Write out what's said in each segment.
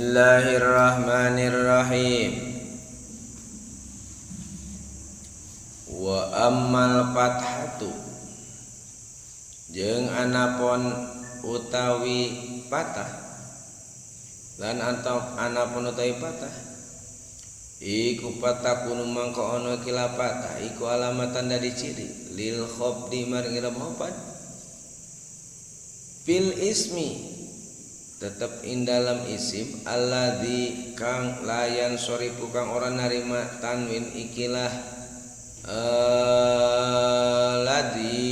Bismillahirrahmanirrahim. Wa ammal fathatu jeung anapun utawi patah lan anapun utawi patah iku patakunu mangko ana kila patah iku alamatan dari ciri lil khobdi maring irab hopat fil ismi tetap dalam isim alladzi kang layan sorifu kang ora narima tanwin ikilah ladzi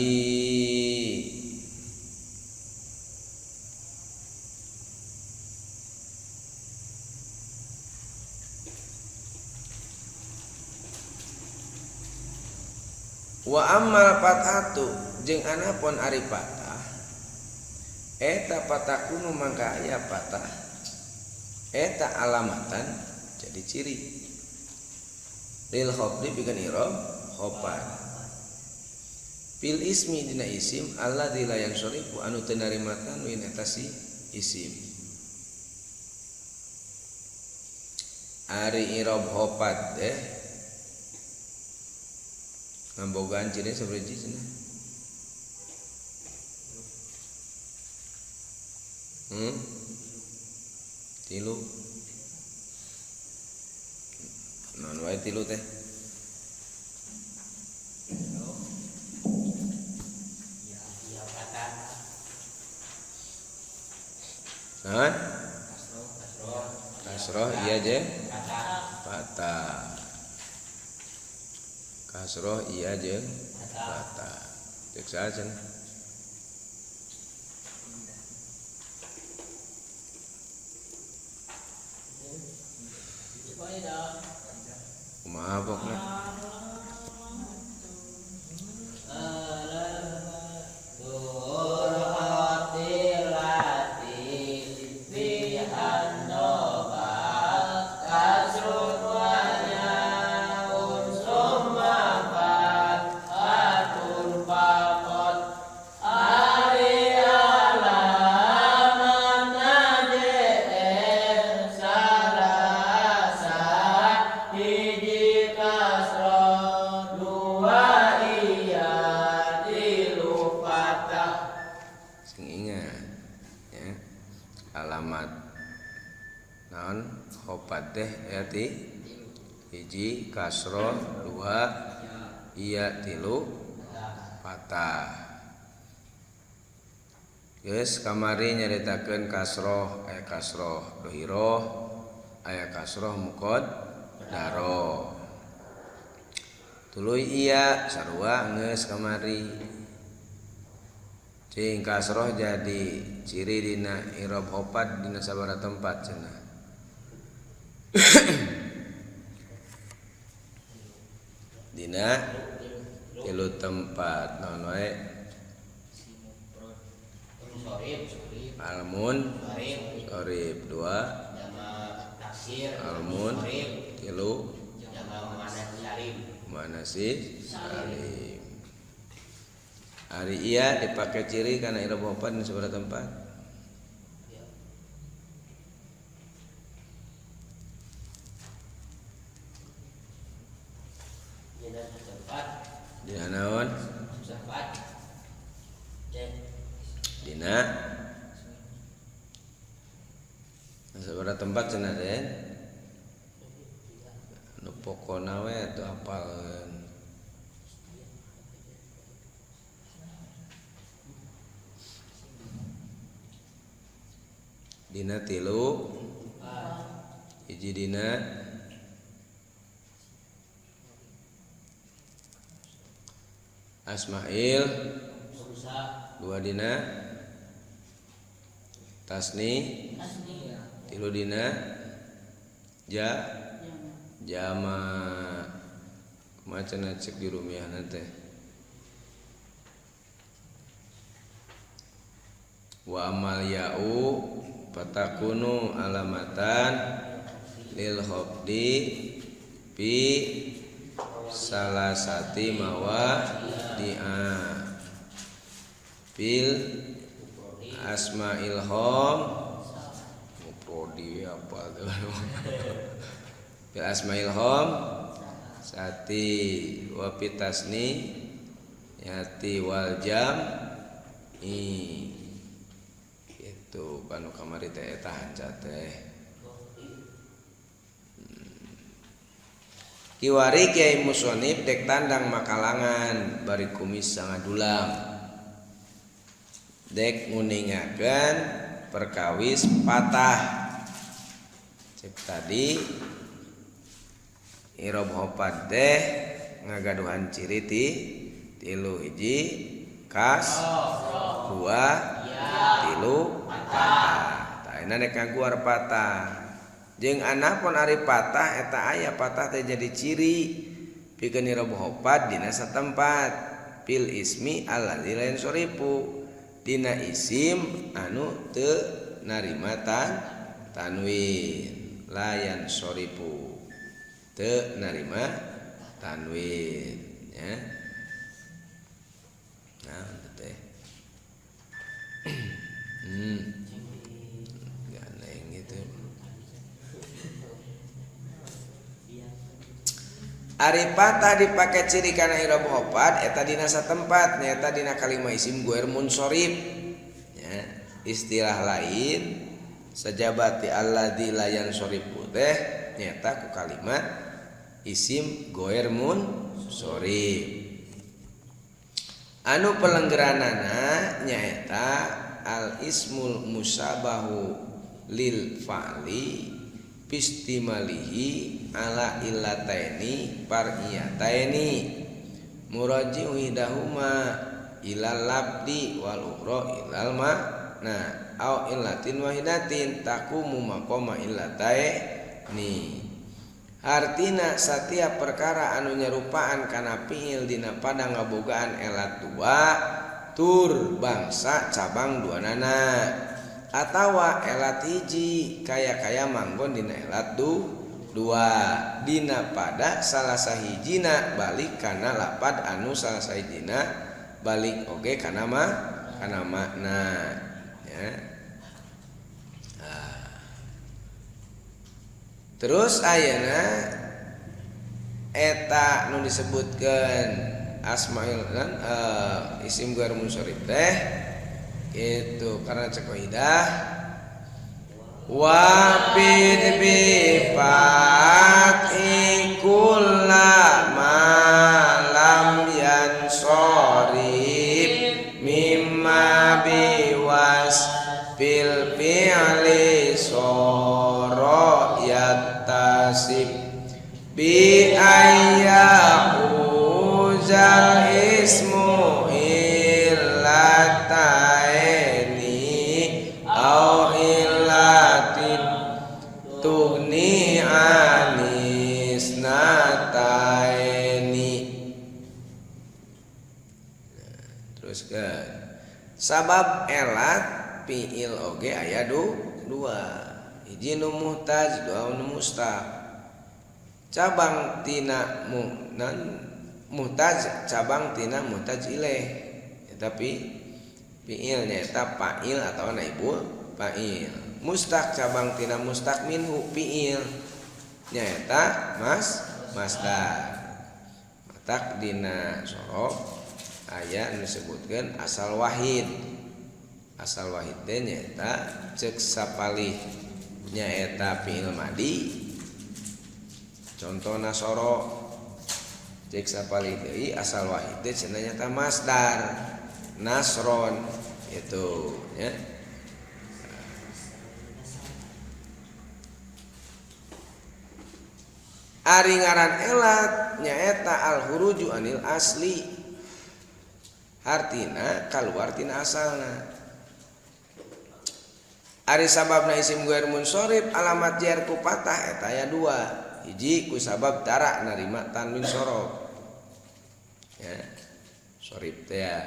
wa ammal fathatu jeung anapun ari patah eta patakunu mangka aya patah eta alamatan jadi ciri lil khobdi bikin irob khopan fil ismi dina isim alladzi la yansorifu anu teu narima tanwin eta si isim ari irob khopat ngambogaan ciri sabriji cenah tilu non wae tilu teh nah kasroh iya je patah kasroh iya je patah cek saja kumaha pokna alamat naon khopat teh ati hiji kasroh dua iya tilu patah geus kamari nyaritakeun kasroh aya kasroh dohiroh aya kasroh muqaddaro tuluy iya sarua geus kamari cing kasroh jadi ciri dina irob khopat dina sabaraha tempat cenah dina tilu tempat naon wae almun qorib dua almun tilu manasi salim hari iya dipakai ciri karena irob khopat di sebuah tempat dina naon dina sebuah tempat cenah den nu pokona we atuh apalkeun dina tilu hiji dina asmail dua dina tasni tilu dina jama macana cek di rumiahna teh wa amal ya'u patakunu alamatan lil khobdi fi salasati mawadi'a fil asma'il hom mufrad di apa tuh. Bil asmail hom sati wa pitasni yati wal jam itu kanu kamari teh eta hanca teh. Kiwari Kiai Musonib dek tandang makalangan bari kumis sangadulam dek nguningakeun perkawis patah cek tadi irob hopad teh ngagaduhan ciri tilu hiji kas dua tilu patah tah ayeuna dek ngaguar patah jeung anapun ari patah eta aya patah teh jadi ciri pikeun irob hopad dina satempat pil ismi alladzi la yansorifu dina isim anu teu narima tanwin layan sorifu teu narima tanwin ya. Nah itu teh ganeng gitu. Ari patah dipake ciri kana irob hopad eta dina satempat nyaeta dina kalima isim guer munsorib ya. Istilah lain sajabati alladzi la yansorifu teh nyaeta ku kalimat isim guer munsorib. Anu pelenggeranana nyaeta al ismul musabahu lil fa'li pistimalihi ala illataini pariyataini muraji'u hidahuma ilal labdi wal ukhra ilal ma'na au illatin wahidatin taqumu maqama illataini. Artina setiap perkara anu nyerupaan kana fiil dina pada ngabogaan elat dua tur bangsa cabang duanana atawa elat hiji kaya manggon dina elat dua dina pada salah sahijina balik kana lapad anu salah sahijina balik oge kana makna ya. Terus ayeuna eta nu disebutkeun asmaul kan isim ghair munsharif teh itu karena cek kaidah wa bid bi fathi kullama lam yansharif mimma biwas bil fi'li sara yattasib bi ayyahu zal ismu illataini au illatin tughni anis nataini. Terus kan sabab elat fiil oge aya dua hiji nu muhtaj dua nu mustaq cabang tina muhtaj cabang tina muhtaj ilaih ya, tapi fiil nyaeta fa'il atau naibul fa'il mustaq cabang tina mustaq minhu fiil nyaeta masdar matak dina sorok aya nu disebutkeun asal wahid teh nyaeta cek sapalih nyaeta fiil madi contohna soro cek sapalih deui asal wahid teh cenah nyaeta masdar nasron itu ya. Ari ngaran elat nyaeta al huruju anil asli artina kaluar tina asalna. Ari sababna isim ghair munsharif alamat jar ku patah eta aya dua hiji ku sabab tara narima tanwin sorof ya sorif teh ya.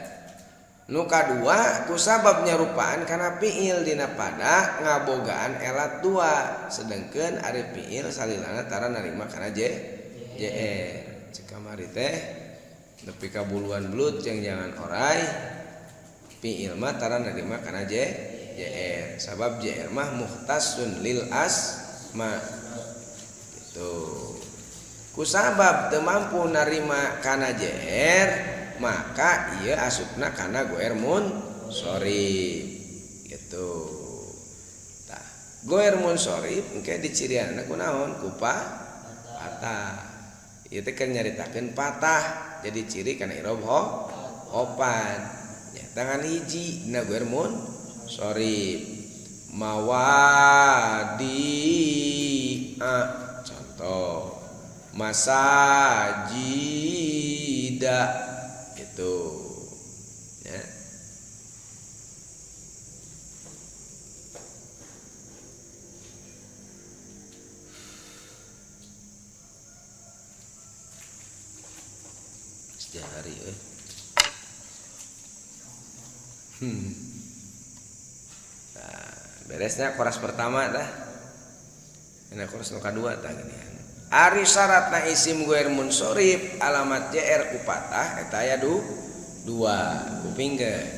Nu kadua ku sabab nyarupaan kana fiil dina pada ngabogaan elat dua sedengkeun ari fiil salilana tara narima kana jr cek kamari teh nepi ka buluan belut jeung jangan oray fiil mah tara narima kana jr JR sabab JR mah muhtasun lil asma gitu kusabab teu mampu narima kana JR maka ieu asupna kana goer munsharif gitu tah goer munsharif engke dicirianna kunaon ku patah ieu teh keur nyaritakeun patah jadi ciri kana i'rab opan nya tangan hiji dina goer munsharif mawadi contoh masajida itu ya setiap hari nah, beresnya koras pertama dah ini koras nu kadua tah gini ari syaratna isim goer munsharif alamat JR ku patah eta aya dua kupingkeun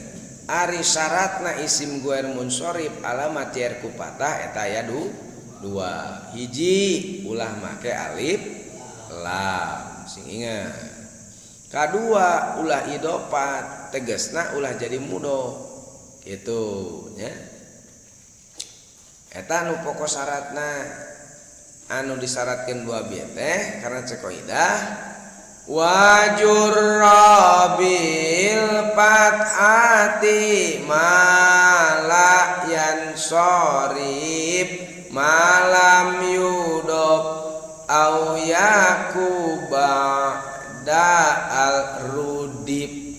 ari syaratna isim goer munsharif alamat JR ku patah eta aya dua hiji ulah make alif lam sing ingat kadua ulah idofat tegasna ulah jadi mudhof gitu nya eta nu pokok syaratna anu disyaratkeun dua bieu teh karena cek qaidah wajur rabil fathati mala yansharif malam yudof au yakuba da al rudib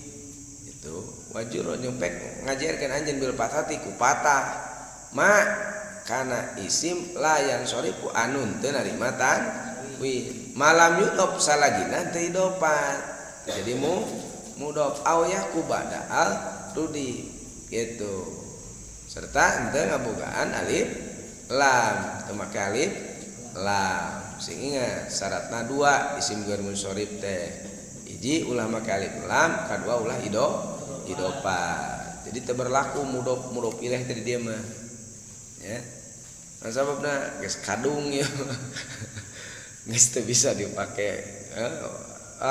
itu wajur nyumpek ngajarkeun anjeun bil fathati ku patah ma kana isim layan shorifu anun teu narima tanwin malam yudof salagina teu idofat jadi mudof au yaku ba'da al rudi gitu serta henteu ngabogaan alif lam teu make alif lam sing ingat syaratna dua isim goer munsharif teh hiji ulah make alif lam kadua ulah idofat jadi teu berlaku mudof ilaih teh di dieu mah ya nah sababna geus kadung ya geus teu bisa dipake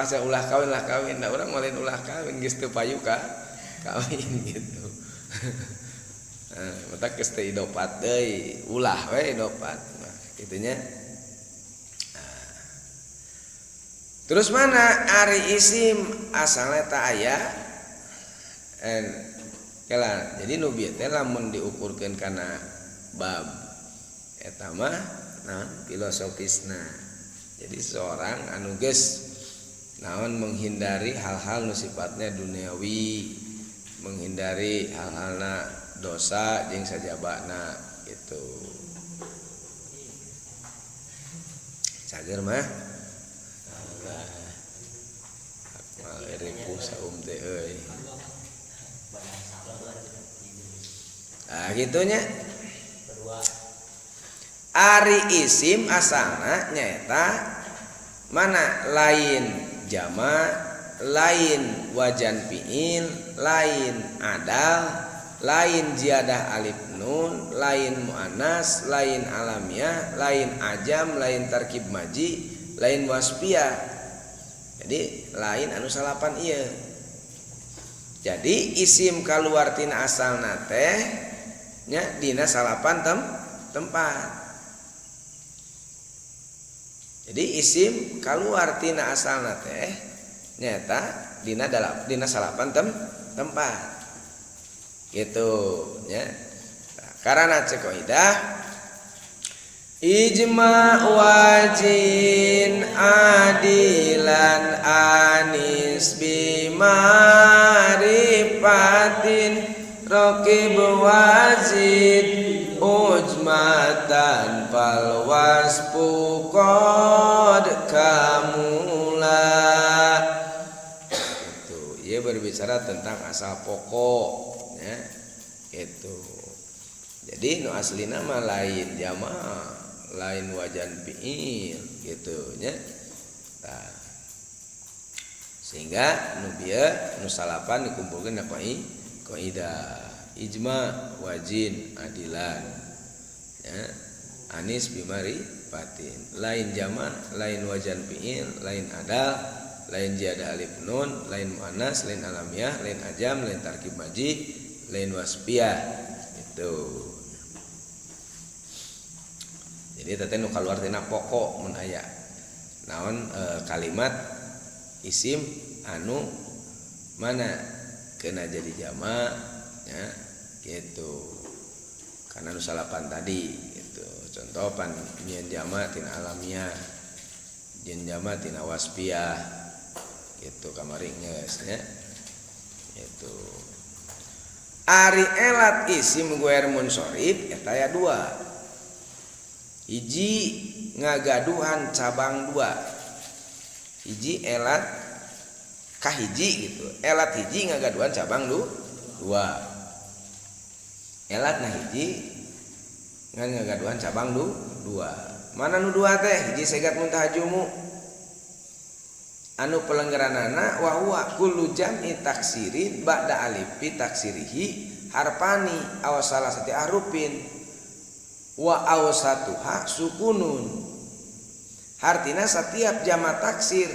saya ulah kawin nah urang malen ulah kawin geus teu payu ka kawin gitu nah mata geus teu idofat deui ulah we idofat nah kitu nya terus mana ari isim asalna ta aya kala jadi nu bieu teh lamun diukurkeun kana bab eta mah nah filosofisna jadi seorang anu geus naon menghindari hal-hal nu sifatnya duniawi menghindari hal-halna dosa jeung sajabana gitu cager mah akmal ribu saum teh euy gitunya ari isim asalna nyaeta mana lain jama lain wajan fiil lain adal lain ziyadah alif nun lain muannas lain alamiah lain ajam lain tarkib maji lain wasfiyah jadi lain anu salapan ieu jadi isim kaluar tina asalna teh nya dina salapan tempat jadi isim kaluar tina asalna teh nyata dina salapan tempat gitu nya karena cek qaidah ijma wajin adilan anis bimarifatin raqib wazid ujmatan fal wasfu qad kamula itu ia berbicara tentang asal pokok ya itu jadi nu aslina mah lain jama' lain wajan fiil gitu nya nah, sehingga nu bieu nu salapan dikumpulkeun na qaidah ijma wajin adilan ya. Anis bimari patin lain jama lain wajan fiil lain adal lain jiada alif nun lain muannas lain alamiah lain ajam lain tarkib maji lain wasfiyah itu. Jadi teh nu kaluar tina pokok mun aya naon kalimat isim anu mana kena jadi jama ya gitu karena nu salapan tadi gitu. Contoh pan nyen jama tina alamiah jen jama tina wasfiyah gitu kamari geus nya gitu. Ari elat isim guer munsharif eta aya dua. Hiji ngagaduhan cabang dua. Hiji elat kahiji gitu. Elat hiji ngagaduhan cabang dua. Elat nah hiji ngan ngagaduhan cabang dua. Mana nu dua teh? Hiji segat muntahajumu. Anu pelenggeranana wa huwa kullu jam'i taksirin ba'da alifi taksirihi harfani aw salah satu harupin wa awsatuha sukunun. Artinya setiap jama taksir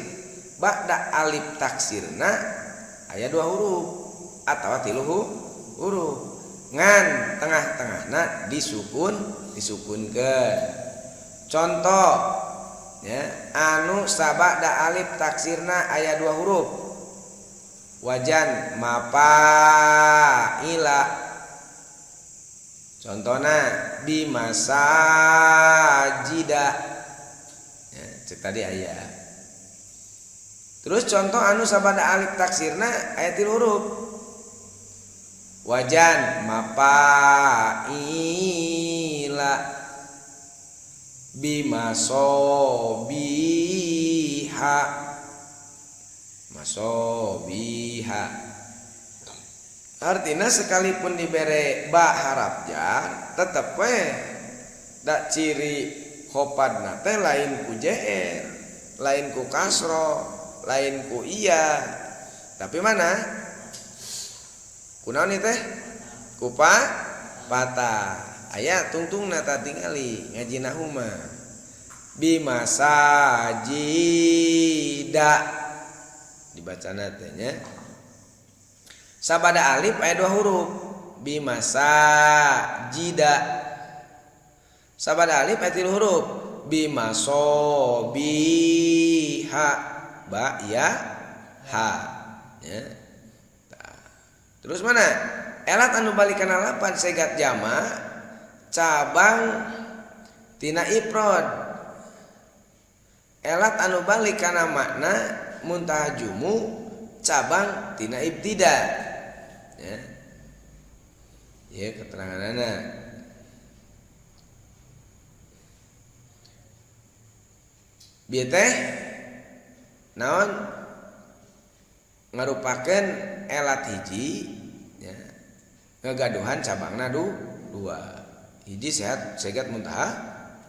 ba'da alif taksirna aya dua huruf atawa tilu huruf ngan tengah-tengahna disukunkeun. Contoh ya anu sabada alif taksirna aya dua huruf wajan mafaila. Contohna bimasajida ya, cek tadi aya. Terus contoh anu sabada alif taksirna aya tilu huruf wajan mafaila bimasobiha masobiha. Artinya sekalipun dibere ba harap jar tetep we da ciri khopadna teh lain ku jr lain ku kasro lain ku iya tapi mana kunaon ieu teh ku patah aya tungtungna ta tingali ngaji nahuma bimasajida dibacana teh nya sabada alif aya dua huruf bimasajida sabada alif aya tilu huruf bimasobiha ba ya ha ya. Terus mana elat anu balikan lapan segat jama cabang tina ifrad. Elat anu balik kana makna muntahajumu cabang tina ibtida ya. Ya keteranganana bieu teh naon ngarupakeun elat hiji ya ngagaduhan cabangna dua. Hiji segat muntaha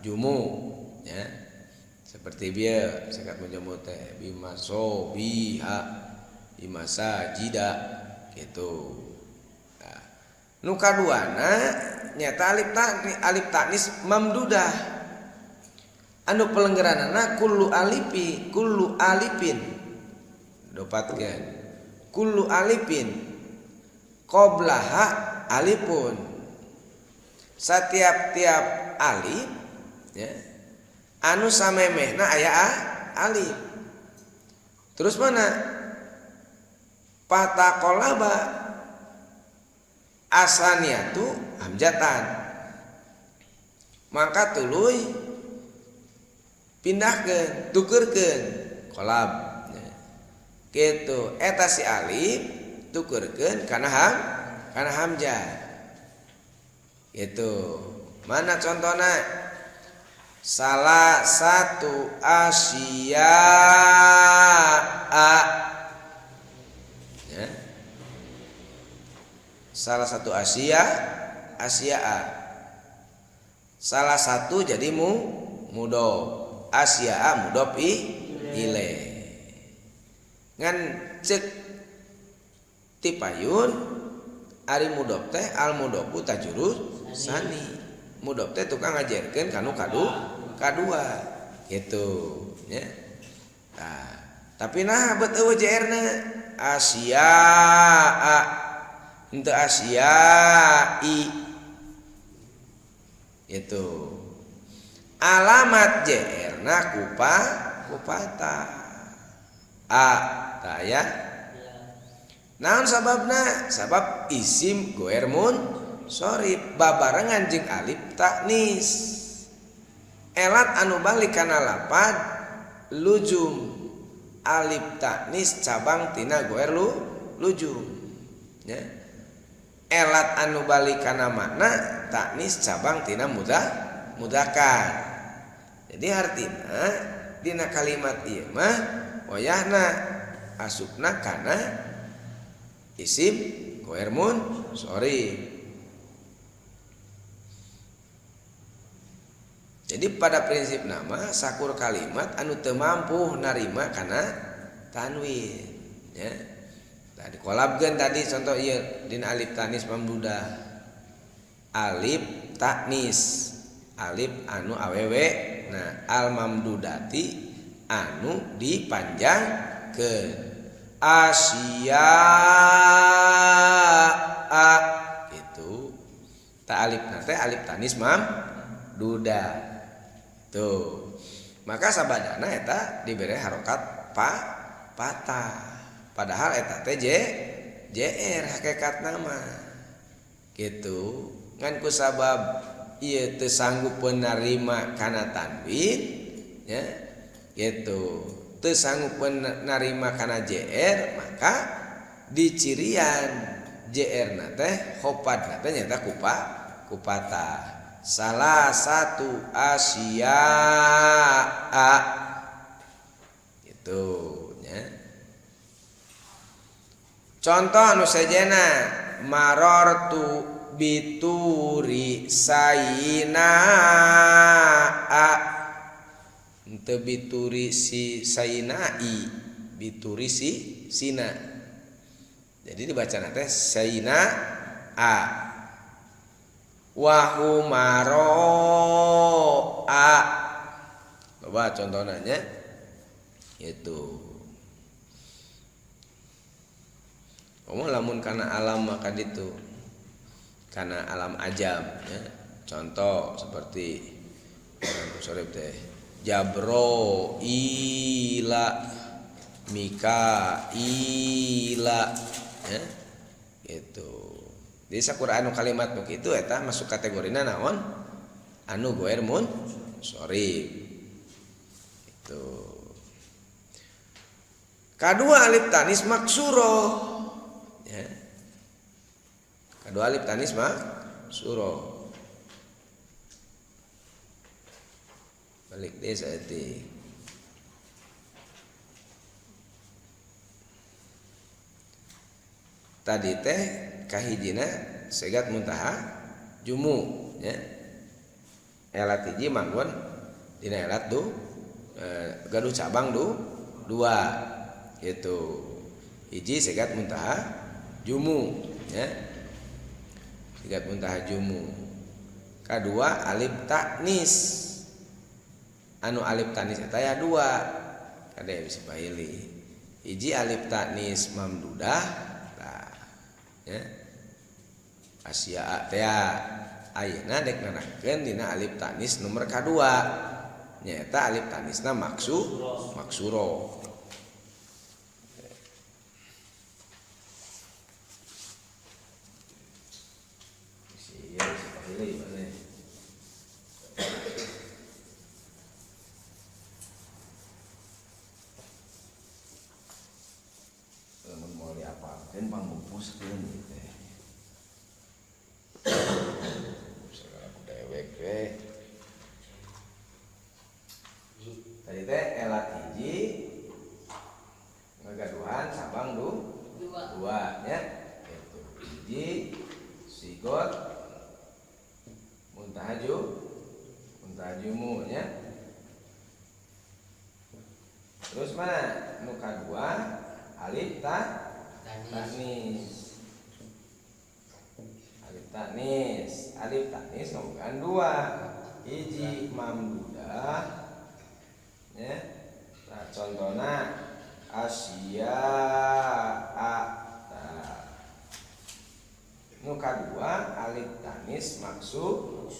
jumu ya seperti bieu segat munjamu teh bimasobiha bimasajida gitu. Nah, nu kaduana nyata alif taknis mamdudah anu pelenggeranana kullu alipin dapatkeun kullu alipin qablaha alifun. Setiap alif ya anu samemehna aya alif. Terus mana pataqolaba asaniatu hamjatan maka tuluy pindahkeun tukeurkeun kolab ya. Kitu eta si alif tukeurkeun kana hamzah. Itu mana contohnya salah satu asya ya. Salah satu asya salah satu jadi mudhof asya mudhof ilaih ngan cek tipayun ari mudhof teh al mudhofu tajurus sani. Mudhof teh tukang ngajarkeun kanu kadua gitu nya. Nah, tapi nah bet eueuh JR-na asya'a henteu asya'i itu. Alamat JR-na kupata a tah ya. Naon sababna? Sabab isim goer munsorif babarengan jeung alif taknis. Elat anu balik kana lapad lujum. Alif taknis cabang tina goer lujum. Ya. Elat anu balik kana makna taknis cabang tina mudzakkar. Jadi artina dina kalimat ieu mah wayahna asupna kana isim goer munsorif. Jadi pada prinsip nama sakur kalimat anu teu mampu narima kana tanwin ya. Tah dikolabkeun tadi contoh ieu dina alif tanis mamdudah. Alif taknis, alif anu awewe, nah al mamdudati anu dipanjangkeun. Asya'a itu ta alif nate alif tanis mamdudah. Tuh. Maka sabadana eta dibere harokat patah. Padahal eta teh JR hakikat nama. Gitu. Ngan ku sabab ieu teu sanggup narima kana tanwin ya. Gitu. Teu sanggup narima kana JR maka dicirian JR na teh khofad na teh nyata kupata. Salah satu asya'a itu ya. Contoh anu sajena marartu bituri sayina'a henteu bituri si sayinai bituri si sina. Jadi dibacana teh sayina'a wahumaro'a. Coba contohnya itu. Kamu lamun kana alam maka ditu kana alam ajam ya. Contoh seperti sorry teh Jabro ila Mikaila ya. Gitu. Di Al-Qur'an kalimat begitu eta masuk kategorina naon? Anu goer munsorif. Itu. Kadua alif tanis maksuro. Ya. Kadua alif tanis maksuro. Balik deh saeutik. Tadi teh kahijina segat muntaha jumu ya. Elat hiji manggon dina elat gaduh cabang dua gitu. Hiji segat muntaha jumu ya. Segat muntaha jumu. Kadua alif taknis. Anu alif taknis eta aya dua. Kada bisa pilih. Hiji alif taknis mamdudah ya. Asya'a teh ayeuna dek nanakeun dina alif tanis nomor kadua nyaeta alif tanisna maksuro. Dan pangupus keun teh. Segala ku dewek we. Tadi teh elat hiji ngagaduhan sabang dua ya. Gitu. Hiji sigot muntahajumu ya. Terus mana? Nu kadua alif tanis. tanis alif tanis ngomongkan dua hiji mamdudah ya. Nah, contohnya Asia nu kadua alif tanis maksuro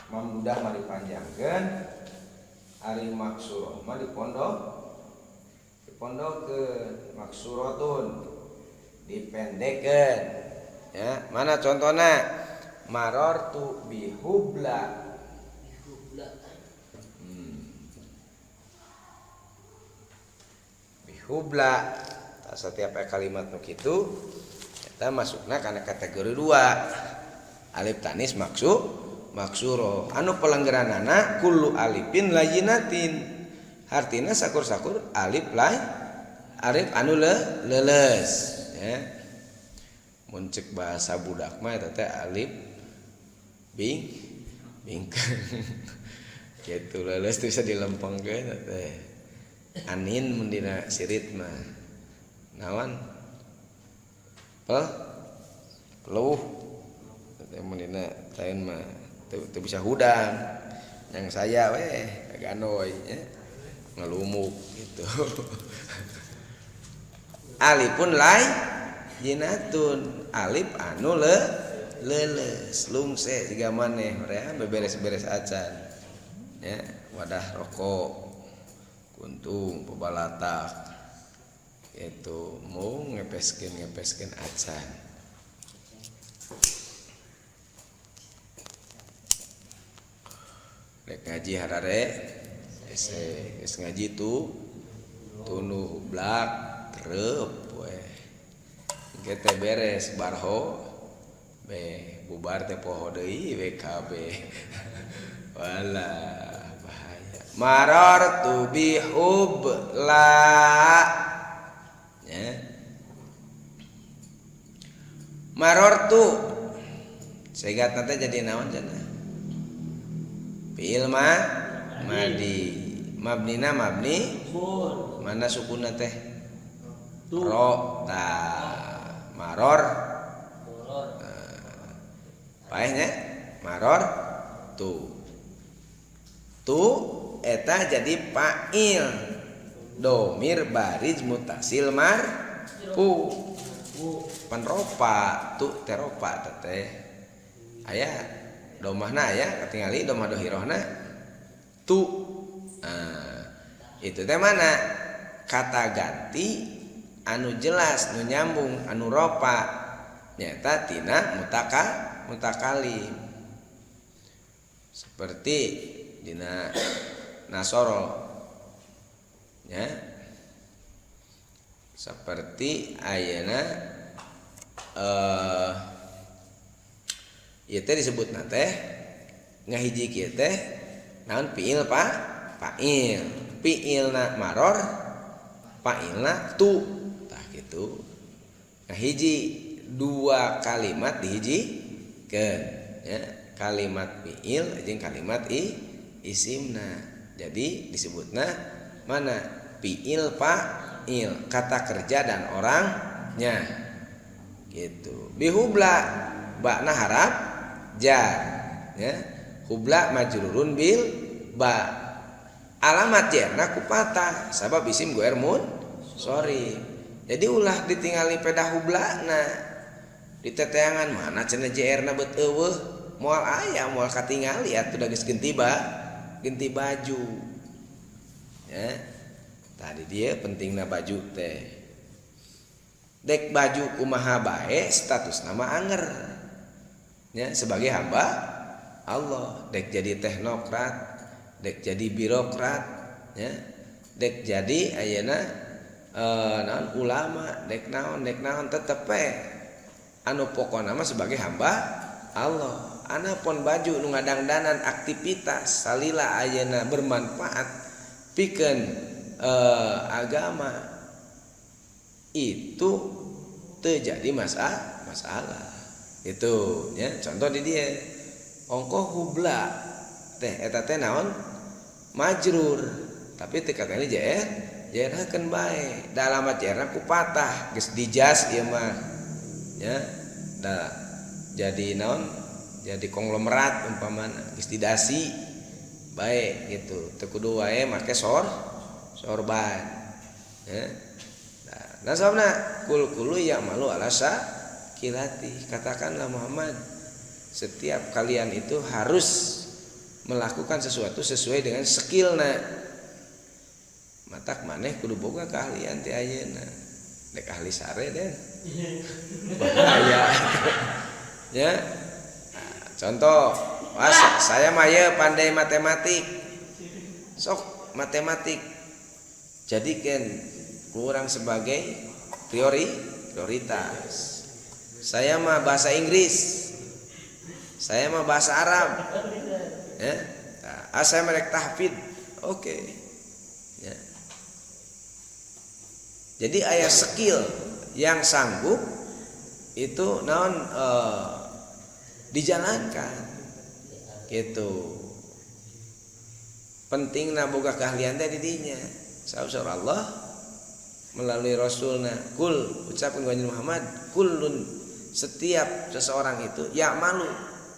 mamdudah mah dipanjangkeun ari maksuro mah dipondokkeun maksurotun dipendekkeun ya. Mana contohnya marortu bihubla bihubla. Setiap kalimat nu kitu eta masukna kana kategori dua alif tanis maksuro anu pelanggaranana kullu alifin layinatin artina sakur-sakur alif anu leuleus ya. Mun ceuk bahasa budak mah eta teh alif bingkeun kitu leuleus teu bisa dilempengkeun teh anin mun dina sirit mah nawan peluh mun dina taeun mah teu bisa hudang yang saya ganoy ya ngelumuk gitu. Alifun jinatun alif anu leuleus lungse siga maneh rea beberes-beres acan ya. Wadah rokok kuntung pebalatak itu mau ngepeskeun acan. Rek ngaji harare geus ngaji tunu blak reup we engke teh beres barho be bubar teh poho deui WKB wala bahaya. Marartu bihubla ya. Marortu segat nanti jadi naon cenah fiil madi mabnina mabni mana sukunna teh ro ta maror paehnya maror tu eta jadi fa'il domir bariz mutasil marfu panropa tu teropa teh aya domahna aya katingali domah dohirohna tu itu teh mana kata ganti anu jelas nu nyambung anu ropa nyata tina mutakalim seperti dina nasoro ya seperti ayeuna ieu teh disebutna teh ngahiji kieu teh naon fiil fa'il fiilna maror fa'ilna tu tah kitu ngahiji dua kalimat dihijikeun ya kalimat fiil jeung kalimat isimna jadi disebutna mana fiil fa'il kata kerja dan orangnya gitu. Bihubla bakna harap jar ya hubla majrurun bil ba alamat jarna ku patah sabab isim guer sorry jadi ulah ditingali peda hublana di teteangan mana cenah jerna beut eueuh moal aya moal katingali atuh da geus genti baju ya tadi dia pentingna baju teh dek baju kumaha bae status nama anger ya sebagai hamba Allah dek jadi teknokrat dek jadi birokrat ya dek jadi ayeuna naon ulama dek naon tetep anu pokona mah sebagai hamba Allah anapun baju nu ngadangdanan aktivitas salila ayeuna bermanfaat pikeun agama itu terjadi masalah itu ya contoh di dia ongkoh hubla teh eta teh naon majrur tapi teu kali jerakeun bae da alamat jera ku patah geus dijas ieu mah nya da jadi naon jadi konglomerat umpamana geus didasi bae gitu teu kudu wae make sorban ya nah sabna kul ya malu alasa kilati katakanlah Muhammad setiap kalian itu harus melakukan sesuatu sesuai dengan skillna matak maneh kudu boga keahlian ti ayeuna dek ahli sare den bahaya ya nah, contoh saya mah ya pandai matematik sok matematik jadikan kurang sebagai prioritas saya mah bahasa Inggris saya mah bahasa Arab ya nah, saya merek tahfidz oke. Ya. Jadi aya skill yang sanggup itu naon dijalankan gitu pentingna boga keahlian teh di dinya saur Allah melalui rasulna kul ucapkeun ka Muhammad kullun setiap seseorang itu ya malu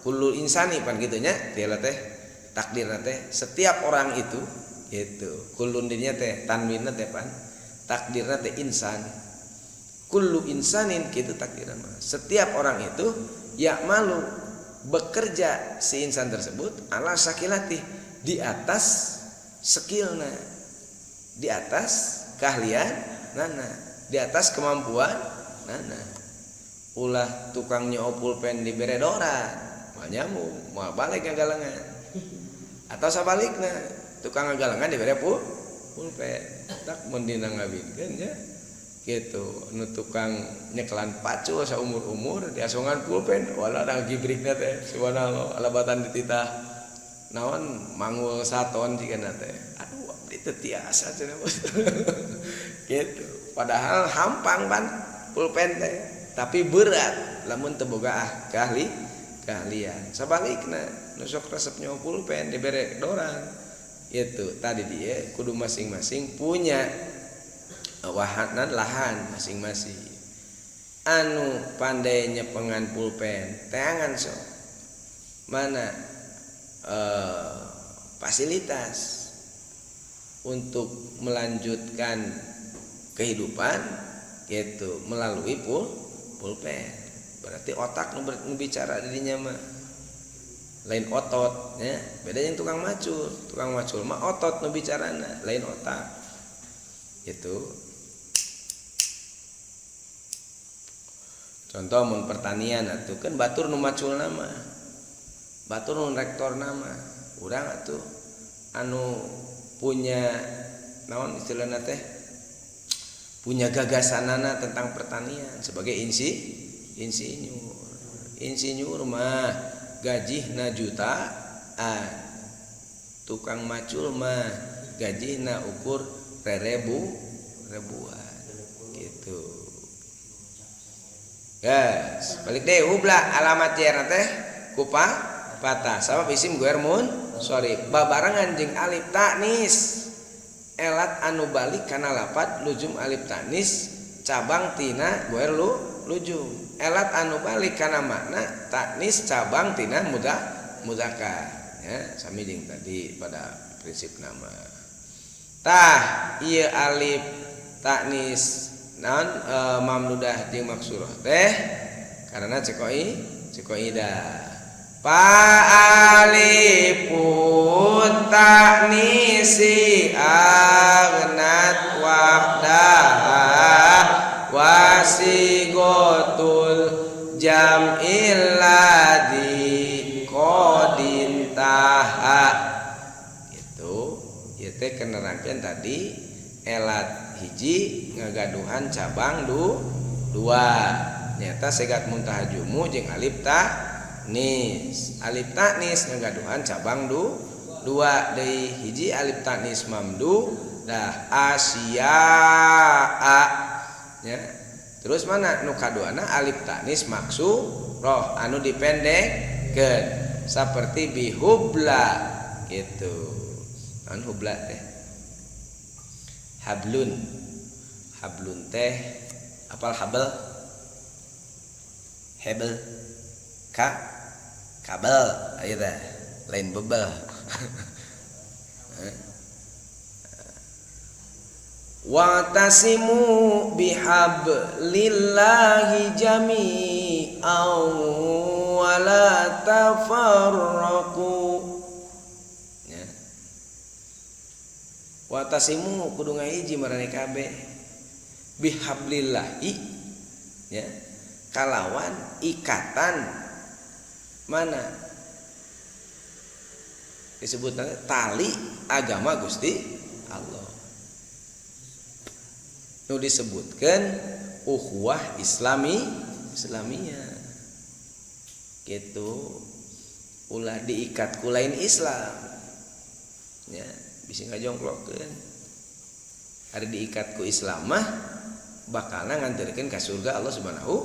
kullu insani pan kitu nya tiala teh takdirna teh setiap orang itu gitu kullun dinya teh tanwinna teh pan takdirna teh insan kullu insanin kitu takdirna mah setiap orang itu ya malu bekerja si insan tersebut ala sakilati di atas skillna di atas keahlian nana di atas kemampuan nana ulah tukang nyoo pulpen dibere doran moal nyamuk moal balik ngagalengan atau sabalikna tukang ngagalengan dibere pulpen tak mun dina ngabinkeun nya gitu nu tukang nyekelan pacu saumur-umur diasongan pulpen wala ada gibrikna teh subhanallah alabatan dititah naon mangul saton jigana teh aduh abdi teu tiasa cenah gitu padahal hampang ban pulpen teh tapi berat lamun teu boga keahlian sabalikna nu sok resep nyawa pulpen dibere doran itu tadi dia kudu masing-masing punya wahanan lahan masing-masing anu pandai nyepengan pulpen teangan sok mana fasilitas untuk melanjutkan kehidupan gitu melalui pulpen berarti otak nu bicara dirinya mah lain otot ya beda yang tukang macul mah otot nu bicarana lain otak itu contoh mun pertanian atuh kan batur nu macul nama batur nu rektor nama urang atuh anu punya naon istilahna teh punya gagasanana tentang pertanian sebagai insinyur mah gajihna jutaan tukang macul mah gajihna ukur ribuan gitu guys balik deh hubla alamat cer teh kupa patah sabab isim guermun sorry babarangan jeung alif tanis elat anu balik kana lapat lujum alif tanis cabang tina guer lujum elat anu balik kana makna tanis cabang tina mudzakkar ya sami jeung tadi pada prinsip nama tah ieu alif tanis naon mamdudah jeung maksurah teh karena cekoida pa alifut taknisi aghnat wahdah wasigotul jam'il ladzi qadin taha gitu ieu teh kenerangkeun tadi elat hiji ngagaduhan cabang dua nyata segat muntahajumu jeung alif tanis ngagaduhan cabang dua deui hiji alif tanis mamdu dah asyaa ya terus mana nu kaduana alif tanis maksurah anu dipendekkeun saperti bihubla gitu an hubla teh hablun teh apal habel hebel kabel aya teh lain bebel Wa'tasimu bihablillahi jami'an wa la tafarraqu. Ya. Wa'tasimu kudu ngahiji marane kabeh bihablillahi ya kalawan ikatan mana disebutnya tali agama Gusti Allah. Nu disebutkan ukhuwah islamiyah gitu ulah diikat ku lain Islam ya bisa ngajongklokeun ari diikat ku Islam mah bakalna nganterkeun ka surga Allah Subhanahu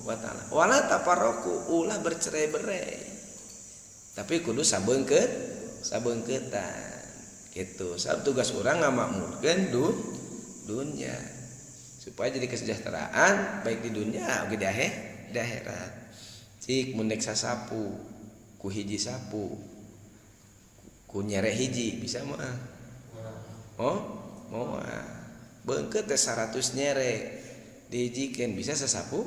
wa taala. Wala tafarraqu ulah bercerai-berai tapi kudu sabeungkeutan gitu. Sabab tugas urang ngamakmurkeun dunya supaya jadi kesejahteraan baik di dunia oge di akhirat. Cik mun dek sasapu ku hiji sapu ku nyere hiji bisa mah. Moal beungkeut teh 100 nyere dihijikeun bisa sasapu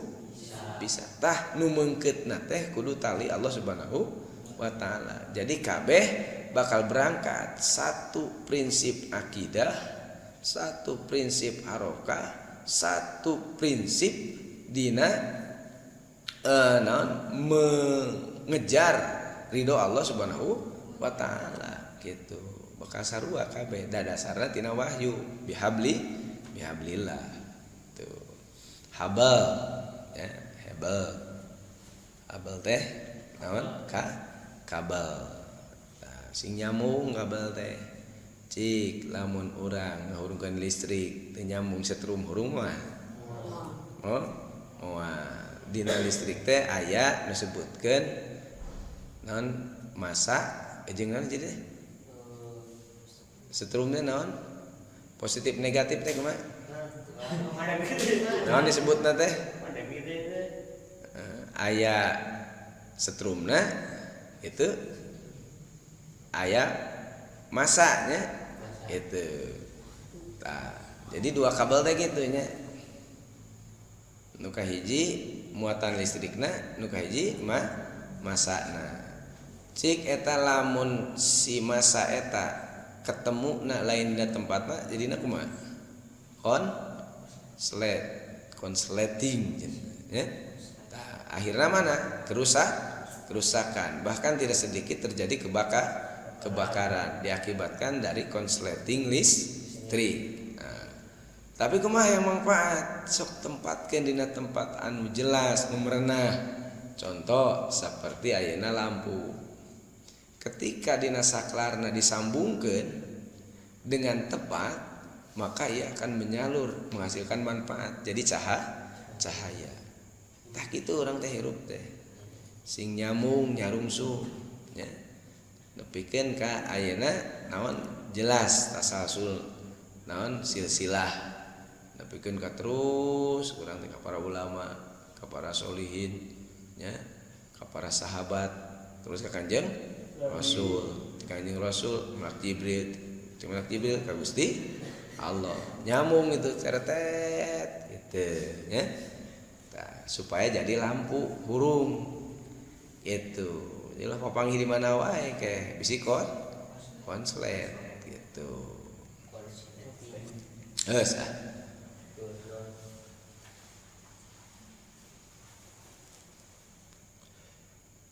bisa. Tah nu meungkeutna teh kudu tali Allah Subhanahu wa taala. Jadi kabeh bakal berangkat satu prinsip akidah, satu prinsip harokah, satu prinsip dina mengejar ridho Allah Subhanahu wa taala gitu. Bakal sarua kabeh dasarna tina wahyu bihablillah tuh. Habal ya, habal teh naon kabel. Nah, sing nyambung kabel teh cik lamun urang ngahurungkeun listrik teu nyambung setrum hurung mah dina listrik teh aya nu sebutkeun naon masa jeung naon jadi setrumnya naon positif negatif teh kumaha naon disebutna teh aya setrumna itu aya masanya itu. Nah, jadi dua kabel teh gitu nya. Nu kahiji muatan listrikna, nu kahiji masana. Cik eta lamun si masa eta ketemu na lain da tempatna jadina kumaha? Konsleting ya. Nah, akhirnya mana? Kerusakan. Bahkan tidak sedikit terjadi kebakaran diakibatkan dari konsleting listrik. Nah, tapi kumaha yang manfaat sok tempatkeun dina tempat anu jelas nu merenah. Contoh seperti ayeuna lampu. Ketika dina saklarna disambungkeun dengan tepat, maka ia akan menyalur menghasilkan manfaat. Jadi cahaya. Tah kitu urang teh hirup teh. Sing nyamung nyarungsuh ya. Nepikeun ka ayeuna naon jelas tasalsul naon silsilah nepikeun ka terus urang teh ka para ulama ka para solihin nya ka para sahabat terus ka Kanjeng Rasul Malak Jibril ka Gusti Allah nyambung itu ceretet gitu ya nah, supaya jadi lampu hurung itu. Yalah papangih di mana wae ke bisi konslet gitu.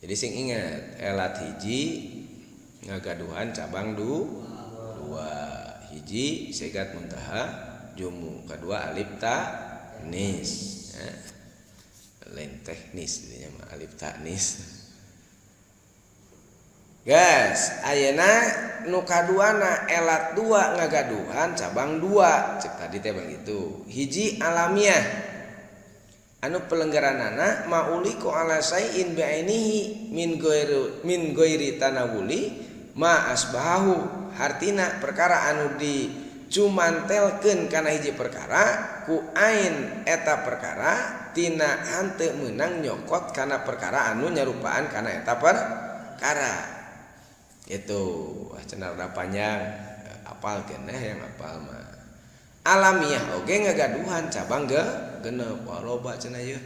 Jadi sing ingat elat hiji ngagaduhan cabang dua hiji segat muntaha jumu kedua alif ta nis ya. Lain teknis ini mah alif ta nis. Guys, ayeuna nu kaduana elat 2 ngagaduhan cabang 2 cek tadi teh begitu. Hiji alamiah anu pelenggaranana mauliku ala sayin bi'ainihi min ghairi tanawuli ma asbahu hartina perkara anu cumantelkeun kana hiji perkara ku ain eta perkara tina hanteu meunang nyokot kana perkara anu nyarupaan kana eta perkara. Itu cenah rada panjang, apalkeun yang apal mah. Alamiah oge ngagaduhan cabang genep loba cenah ieu.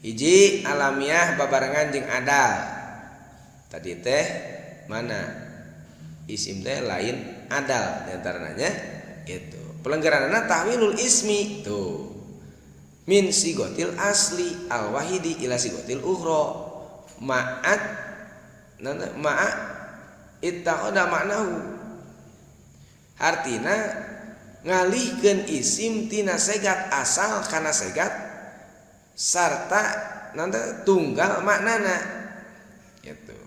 Hiji alamiah babarengan jeung adal. Tadi teh mana isim teh lain adal diantaranya itu pelenggaranana tahwilul ismi tuh min sigotil asli al wahidi ila sigotil ukhra ma'at ittaqada maknahu artina ngalihkeun isim tina segat asal kana segat sarta nanda tunggal maknana gitu.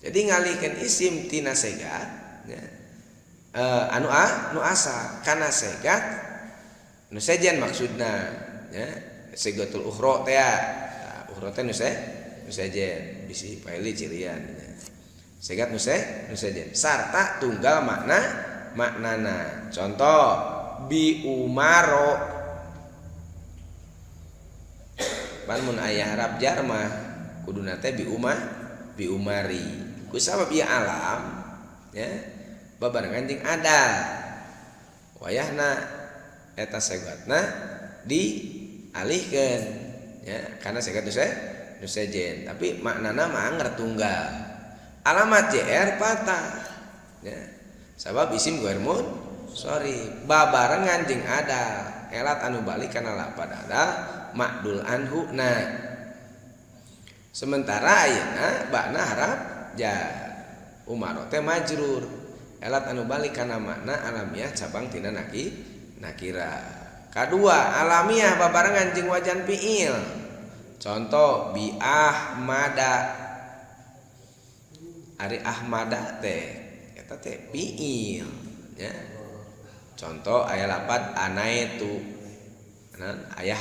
Jadi ngalihkeun isim tina segat ya. Anu asa kana segat nu sejen maksudna ya segatul ukhra teh ukhra teh nu sejen bisi paili cirian ya. Segat nu sejen sarta tunggal maknana. Contoh bi umaro pan mun aya harap jar mah kuduna teh bi umari ku sabab ieu alam ya babarengan jeung adal wayahna eta segatna dialihkeun ya karena segat nu sejen tapi maknana mah ngertunggal. Alamat JR patah ya sabab isim ghair munsharif babarengan jeung adal elat anu balik kana lafad adal makdul anhu na sementara ayeuna ba'na harap jar umaro teh majrur elat anu balik kana makna alamiah cabang tina nakira. Kadua alamiah babarengan jeung wajan fiil. Contoh bi ahmada. Ari ahmada teh eta teh fiil ya. Contoh aya lapad anaitu. Aya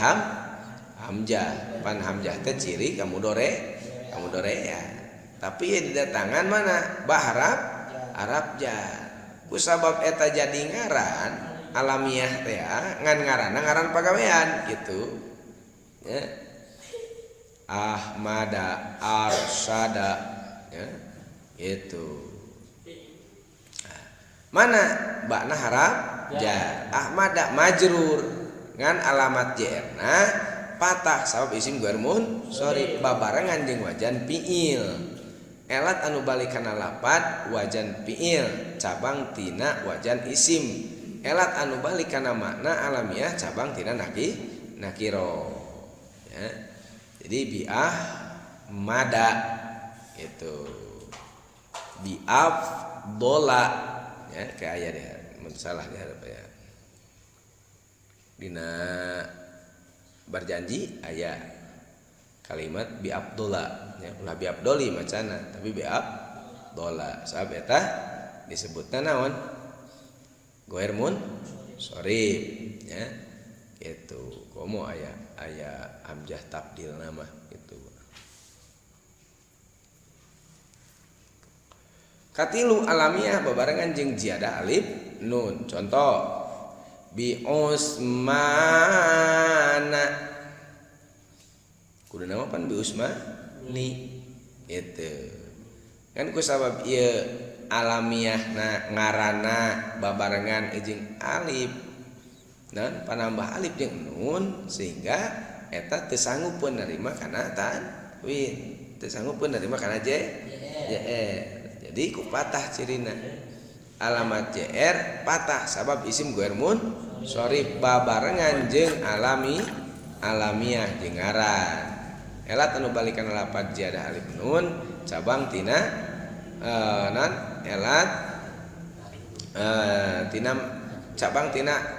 hamzah. Pan hamzah teh ciri kamudore ya. Tapi di datangan mana ba Arab jar ku sabab eta jadi ngaran alamiah teh ngan ngaran pagawean gitu ya ahmada arsada ya itu mana bakna harap jar ahmada majrur ngan alamat jerna patah sabab isim ghair munsharif babarengan jeung wajan fiil elat anu balik kana lafad wajan fiil cabang tina wajan isim elat anu balik kana makna alamiah cabang tina nakiro ya. Jadi bi'ah mada itu bi'af dola ya kayak aya deh masalahnya apa ya dina berjanji aya kalimat bi abdullah ya ulah bi abdoli macana tapi bi abdola sabab eta disebutna naon ghair munsharif ya gitu komo aya hamzah tabdil nama gitu. Katilu alamiah babarengan jeung ziyadah alif nun. Contoh bi usmana kudu nama pan bi usmani gitu kan ku sabab ieu alamiah ngaranna babarengan jeung alif dan panambah alif jeung nun sehingga eta teu sanggupeun narima kana tanwin teu sanggupeun narima kana jadi ku patah cirina alamat JR patah sabab isim ghair munsharif babarengan jeung alamiah jeung ngaran elat anu balikan lafaz ziyadah alif nun cabang tina elat tina cabang tina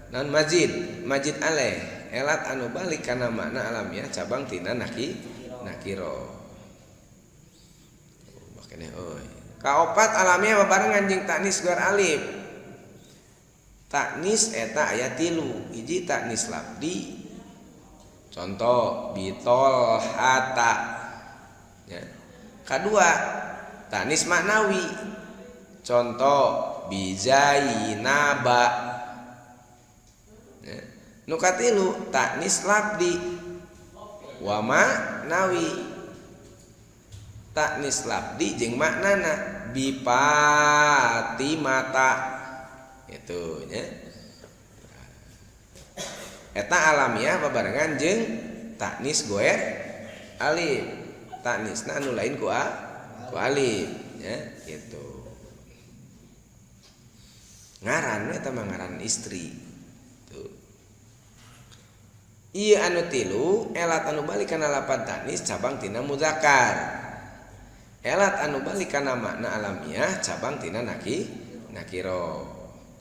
majid aleh elat anu balik kana makna alamiah cabang tina nakiro makanya kaopat alamiah babarengan jeung taknis ghair alif. Taknis eta aya tilu hiji taknis lafdi contoh bitol hata ya. Kedua taknis maknawi contoh bizainaba Nu katilu taknis labdi wa ma'nawi. Taknis labdi jeung maknana bipati mata itu nya. Eta alamiah babarengan jeung taknis goer alif. Taknisna anu lain ku alif nya gitu. Ngaran eta mah ngaran istri. Tuh. Ieu anu tilu elat anu balik kana lapad taknis cabang tina muzakkar. Elat anu balik kana makna alamiah cabang tina nakiro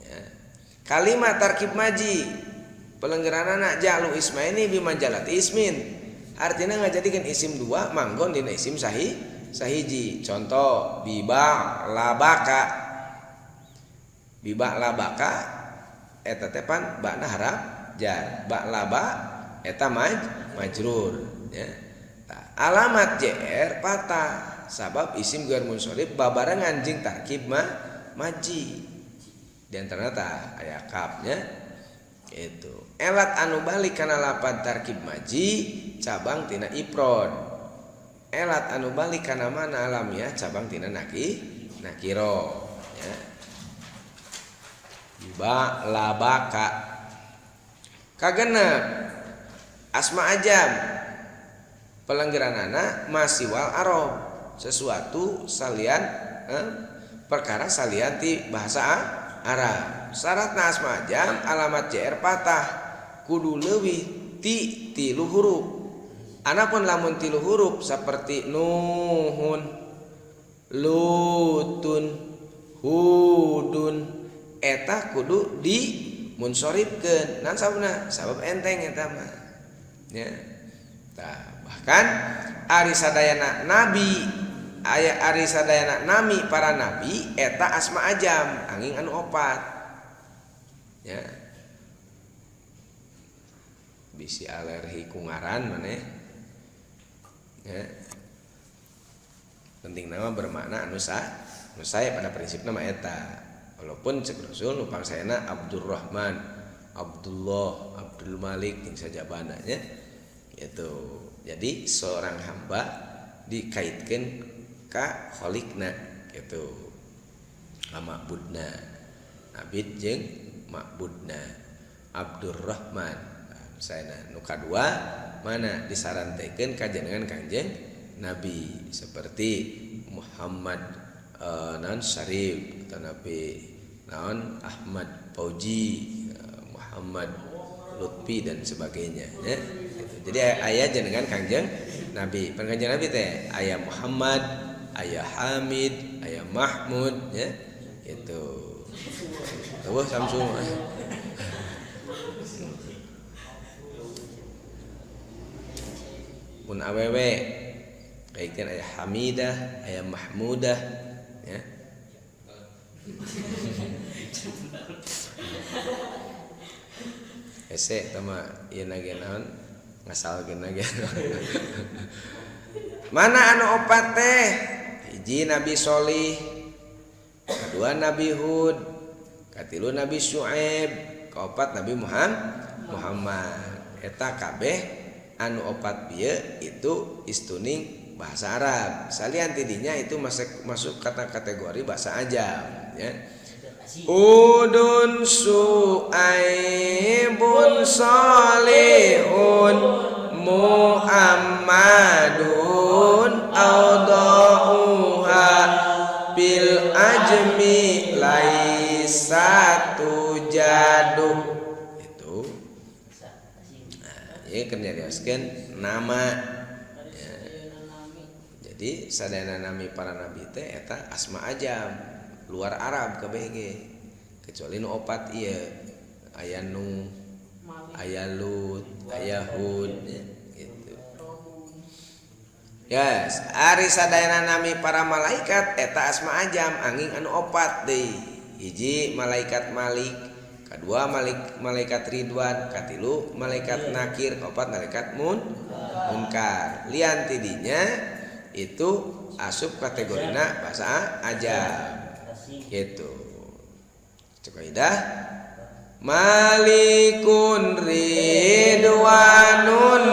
ya. Kalimat tarkib maji pelenggeranana jalu ismaini bimanjalati ismin artinya ngajadikeun isim dua manggon dina isim sahiji. Contoh biba labaka eta teh pan ba'na harap jar ba laba eta majrur ya. Alamat JR patah sabab isim ghair munsharif babarengan jeung tarkib maji. Di antarana tah aya kapnya itu. Elat anu balik kana lapad tarkib maji cabang tina ifrad. Elat anu balik kana mana alamiah cabang tina nakiro ya. Ba labaka kagenep asma ajam pelenggeranana masiwal arab sesuatu salian perkara salian ti bahasa Arab. Syaratna asma ajam alamat JR patah kudu leuwih ti tilu huruf. Anapun lamun tilu huruf seperti nuhun, lutun, hudun eta kudu di munsorifkeun. Naon sababna? Sabab enteng eta mah. Ya. Tah, bahkan ari sadayana nabi aya ari sadayana nami para nabi eta asma ajam angin anu opat. Ya. Bisi alergi ku ngaran maneh. Ya. Penting nama bermakna anu saya pada prinsipna mah eta. Walaupun cek Rasul nu pangsayana Abdurrahman, Abdullah, Abdul Malik yang saja bananya itu. Jadi seorang hamba dikaitkan ka kholikna gitu. Ma'budna. Abid jeung ma'budna. Abdurrahman. Misalnya nu kadua mana disarantekeun kajenengan Kangjeng Nabi seperti Muhammad naon Syarif atau Nabi naon Ahmad Fauji, Muhammad Lutfi dan sebagainya ya. Gitu. Jadi aya jenengan Kangjeng Nabi. Kangjeng Nabi teh aya Muhammad, aya Hamid, aya Mahmud ya. Itu. Tuh Samsung. Pun awewe kaitkan aya Hamidah, aya Mahmudah ya. Ese tama ieu nage naon ngasalkeun nage. Mana anu opat teh? Hiji Nabi Sholih, kedua Nabi Hud, katilu Nabi Syuaib, kaopat Nabi Muhammad. Eta kabeh anu opat pieu itu istuning bahasa Arab. Salian tidinya itu masuk kata kategori bahasa ajam ya. Udun Su'aibun Salihun Muhammadun Audauha bil ajmi laisatu jaduh. Itu nah, ya kerja diaskeun nama ya. Jadi sadayana nami para nabi teh eta asma ajam luar Arab kabeh ge kecuali nu opat ieu aya Nuh, aya Lut, aya Hud ya, gitu. Yes, ari sadayana nami para malaikat eta asma ajam angin anu opat deui. Hiji malaikat Malik, kedua malaikat Ridwan, katilu malaikat Nakir, kaopat malaikat Munkar. Lian tidinya itu asup kategorina bahasa ajam gitu. Kaidah Malikun ridwanun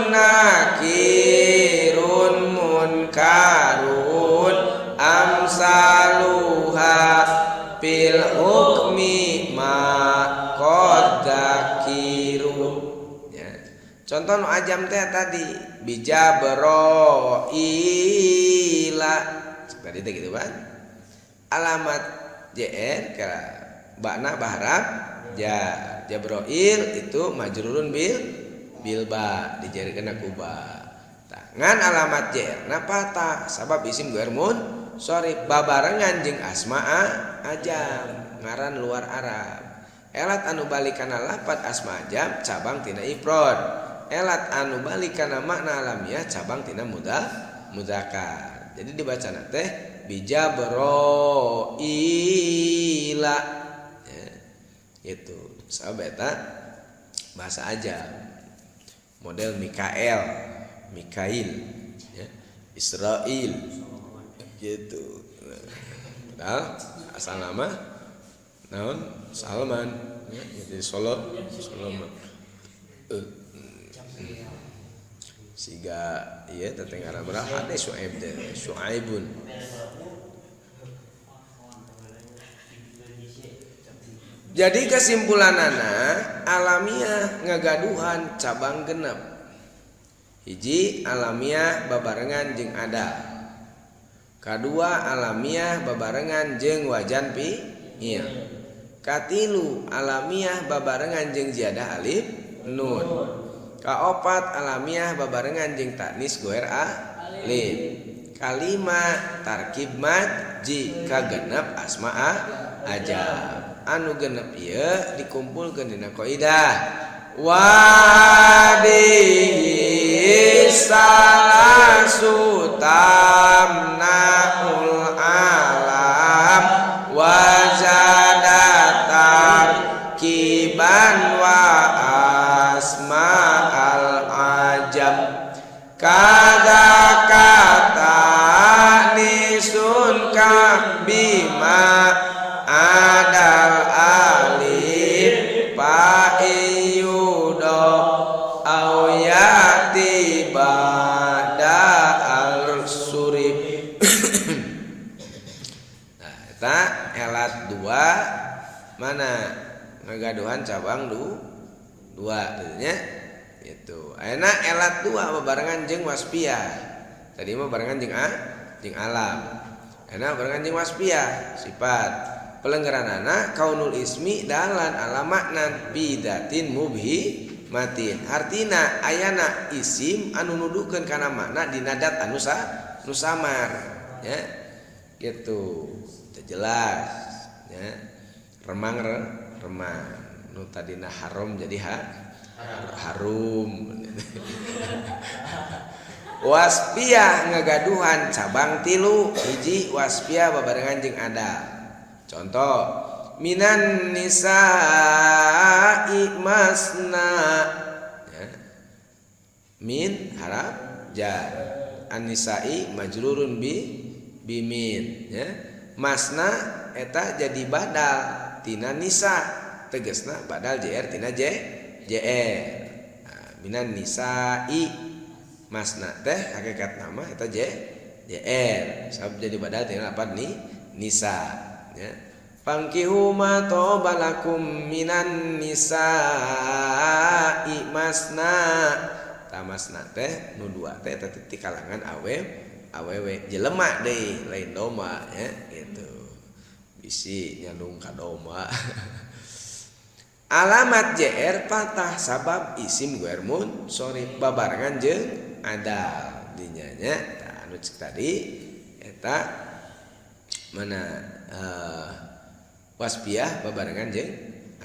nakirun munkarun amsaluha fil hukmi ma qadzakiru. Ya. Contoh nu ajam teh tadi bijabro ila tadi teh gitu kan. Alamat JR ke bakna bahrab jabroil itu majrurun bil ba dijarikeun ku ba. Tangan alamat JR na patah sabab isim ghair munsharif babarengan jeung asma'a ajam ngaran luar Arab. Elat anu balikana lafat asma ajam cabang tina ifrad. Elat anu balikana makna alamiah cabang tina mudzakkar. Jadi dibacana teh bijabro ila ya, itu sabeta bahasa ajam model Mikail ya, Israel gitu. Nah, asal nama naon Salman ya, jadi Solomon siga ieu tetengara baraha teh Syuaibun. Jadi kesimpulanana alamiah ngagaduhan cabang genep. Hiji alamiah babarengan jeung adal. Kadua alamiah babarengan jeung wajan fi'il. Katilu alamiah babarengan jeung ziyadah alif nun. Kaopat alamiah babarengan jeung taknis goer alif. Kalima tarkib madji kagenep asma'a ajam. Anu genep ieu dikumpulkeun dina qaidah wadihi salasu tamnaul alam wazadatar kiban wa asma'al ajam kada kata nisun bima adal alif fa'iyudo awyati ba'da al-surib. Nah, eta elat dua mana ngagaduhan cabang dua tentunya itu. Ayeuna elat dua bebarengan jeung wasfiyah. Tadi mah barengan jeung alam. Ayeuna barengan jeung wasfiyah sifat. Pelenggaranana kaunul ismi dalan ala maknan bidatin mubhi matin. Artina ayana isim anu nuduhkeun kana makna dina dat anu samar ya. Gitu. Teu jelas ya. Remang nu tadina haram jadi harum. Wasfiyah ngagaduhan cabang tilu. Hiji wasfiyah babarengan jeung ada. Contoh minan nisa'i masna ya. Min harap jar an-nisa'i majrurun bimin ya. Masna eta jadi badal tina nisa tegasna badal jr tina jr. Nah, minan nisa'i masna teh hakikat nama eta jr sabab jadi badal tina lapad nisa ya. Fangkihu ma tobalakum minan nisa'i masna. Tamasna teh nu dua teh ti kalangan awewe jelema deui lain doma ya gitu. Bisi nyandung ka doma. Alamat JR patah sabab isim ghair munsharif babarengan jeung adal dinya nya. Tah anu cek tadi eta mana wasfiyah babarengan jeung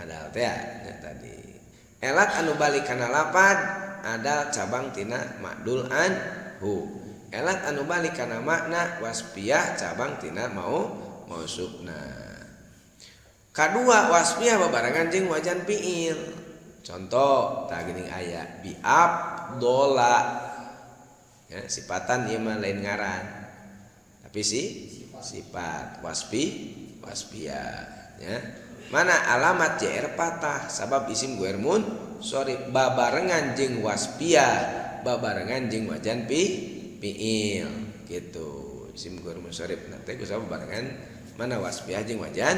adal teh ya tadi. Elat anu balik kana lapad adal cabang tina ma'dul anhu. Elat anu balik kana makna wasfiyah cabang tina mausufna. Kadua wasfiyah babarengan jeung wajan fi'il. Contoh tah geuning aya bi abdola. Ya sifatan ieu mah lain ngaran. Tapi sifat wasfiyah ya Mana alamat JR patah sabab isim guer munsharif babarengan jeung wasfiyah babarengan jeung wajan fiil gitu. Isim guer munsharif nanti kusabab babarengan mana wasfiyah jeung wajan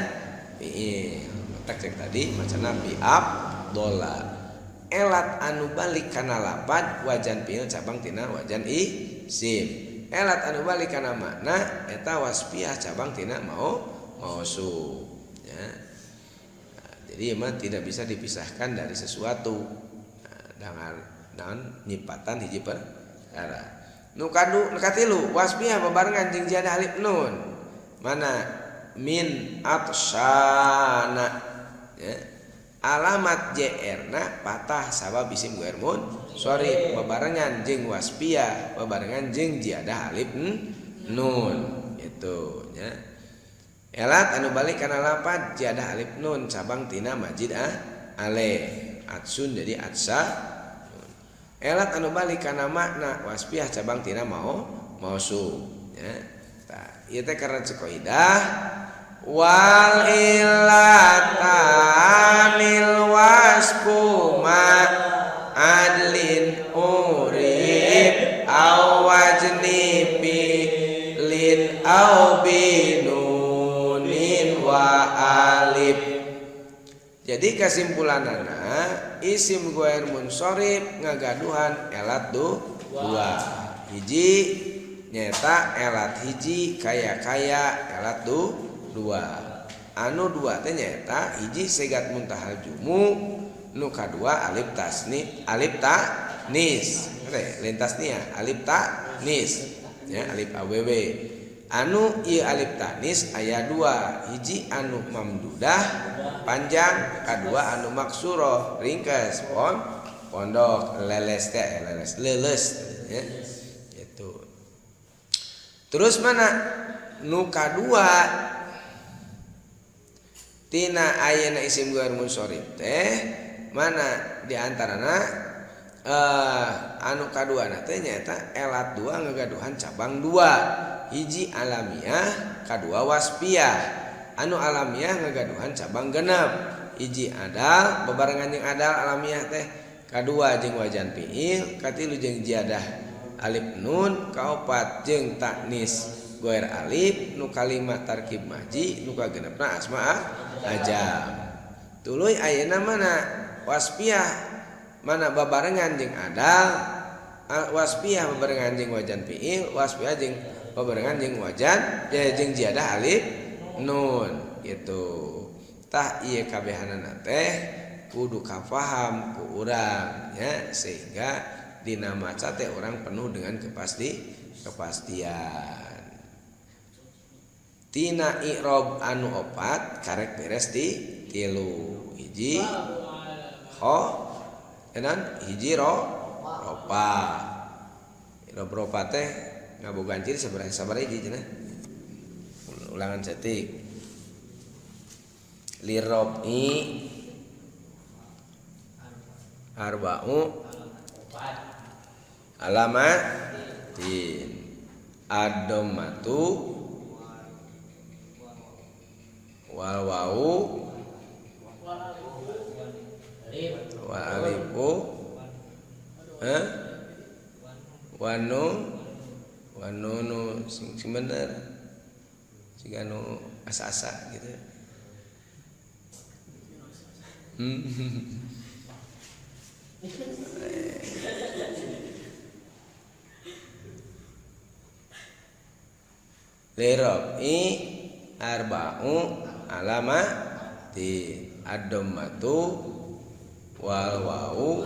fiil. Tak cek tadi macana fi afdola. Elat anu balik kana lapad wajan fiil cabang tina wajan isim. Elat anu balik kana makna eta wasfiyah cabang tina mausuf ya. Nah, jadi emang tidak bisa dipisahkan dari sesuatu dengan nyipatan hiji perkara. Nu katilu wasfiyah babarengan jeung ziyadah alif nun. Mana min atsana ya. Alamat JR-na patah sabab isim guer munsharif babarengan jeung wasfiyah babarengan jeung ziyadah alif nun gitu nya. Elat anu balik kana lafaz ziyadah alif nun cabang tina majid alif atsun jadi atsa. Elat anu balik kana makna wasfiyah cabang tina mausuf ya. Tah ieu teh karena qaidah wal illatanil wasfu ma adlin urib aw wajni lin aw binunin wa alif. Jadi kesimpulanana isim guer munsharif ngagaduhan elat dua. Hiji nyata elat hiji kaya elat dua. Anu dua teh nyata hiji segat muntahal jumu, nu kadua alif tasni alif tanis. Lain tasnia alif tanis ya alif aww. Anu ieu alif tanis aya dua, hiji anu mamdudah panjang, kadua anu maksuroh ringkes pondok leles ya gitu. Terus mana nu kadua tina ayeuna isim guer munsharif teh mana diantarana anu kaduana teh nyaeta elat dua ngagaduhan cabang dua, hiji alamiah kadua wasfiyah. Anu alamiah ngagaduhan cabang genep, hiji adal bebarengan jeung adal alamiah teh, kadua jeung wajan fiil, katilu jeung ziyadah alif nun, kaopat jeung taknis goer alif, nu kalimat tarkib maji, nu kagenepna asma ajam. Tuluy ayeuna mana wasfiyah mana babarengan jeung adal, wasfiyah babarengan jeung wajan fiil, wasfiyah jeung babarengan jeung wajan jeung ziyadah alif nun gitu. Tah ieu kabehanana teh kudu kafaham ku urang ya, sehingga dina maca teh urang penuh dengan kepastian. Tina i'rab anu opat karek beres di tilu. Hiji kho enan hiji ropa. Ropa teh ngabogaan ciri sabaraha hiji cenah. Ulangan cetik. Lirobi arba'u alamatin ad-dhammatu wal wawu wa alifu wa nunu sing bener sing anu asa-asa gitu. Lirobi arba'u alamatin ad-dhammatu wal wawu